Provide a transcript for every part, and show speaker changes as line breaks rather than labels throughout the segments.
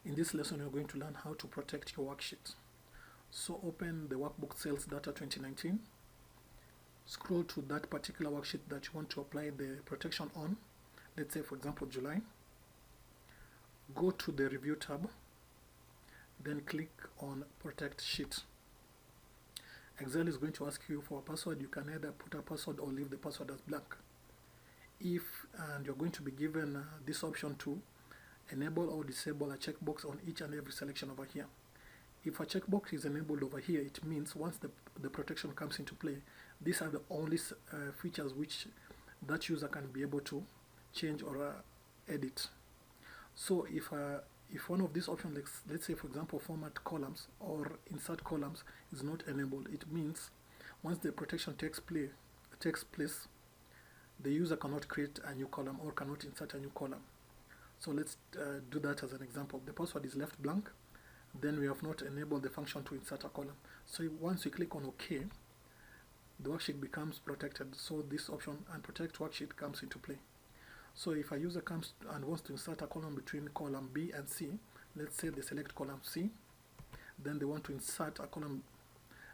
In this lesson, you're going to learn how to protect your worksheet. So open the workbook sales data 2019. Scroll to that particular worksheet that you want to apply the protection on. Let's say, for example, July. Go to the review tab. Then click on protect sheet. Excel is going to ask you for a password. You can either put a password or leave the password as blank. And you're going to be given this option to enable or disable a checkbox on each and every selection over here. If a checkbox is enabled over here, it means once the protection comes into play, these are the only features which that user can be able to change or edit. So if one of these options, let's say for example format columns or insert columns, is not enabled, it means once the protection takes place, the user cannot create a new column or cannot insert a new column. So let's do that as an example. The password is left blank, then we have not enabled the function to insert a column. So once you click on OK, the worksheet becomes protected. So this option and protect worksheet comes into play. So if a user comes and wants to insert a column between column B and C, let's say they select column C, then they want to insert a column,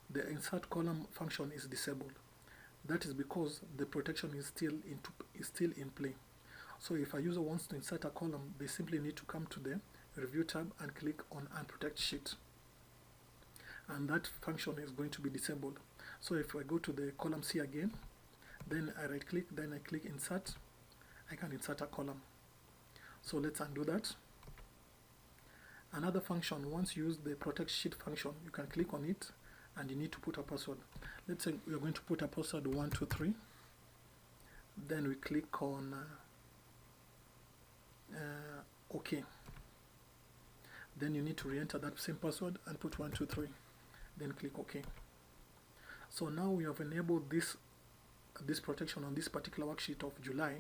the insert column function is disabled. That is because the protection is still in play. So if a user wants to insert a column, they simply need to come to the review tab and click on unprotect sheet, and that function is going to be disabled. So if I go to the column C again, then I right click, then I click insert, I can insert a column. So let's undo that. Another function, once you use the protect sheet function, you can click on it and you need to put a password. Let's say we're going to put a password 123. Then we click on OK. Then you need to re-enter that same password and put 123. Then click OK. So now we have enabled this protection on this particular worksheet of July,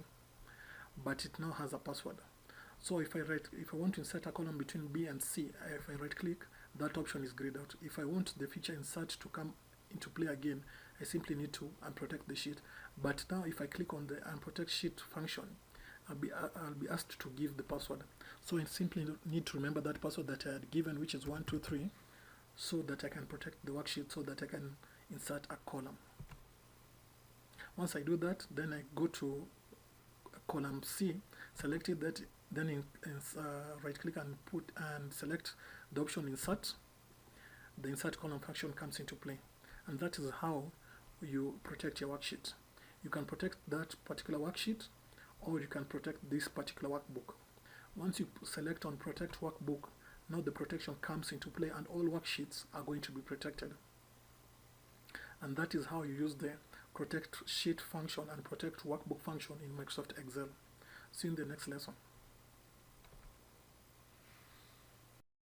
but it now has a password. So if I want to insert a column between B and C, if I right click, that option is grayed out. If I want the feature insert to come into play again, I simply need to unprotect the sheet. But now if I click on the unprotect sheet function, I'll be asked to give the password. So I simply need to remember that password that I had given, which is 123, so that I can protect the worksheet, so that I can insert a column. Once I do that, then I go to column C, select it, then right click and select the option insert. The insert column function comes into play, and that is how you protect your worksheet. You can protect that particular worksheet, or you can protect this particular workbook. Once you select on protect workbook, now the protection comes into play and all worksheets are going to be protected. And that is how you use the protect sheet function and protect workbook function in Microsoft Excel. See you in the next lesson.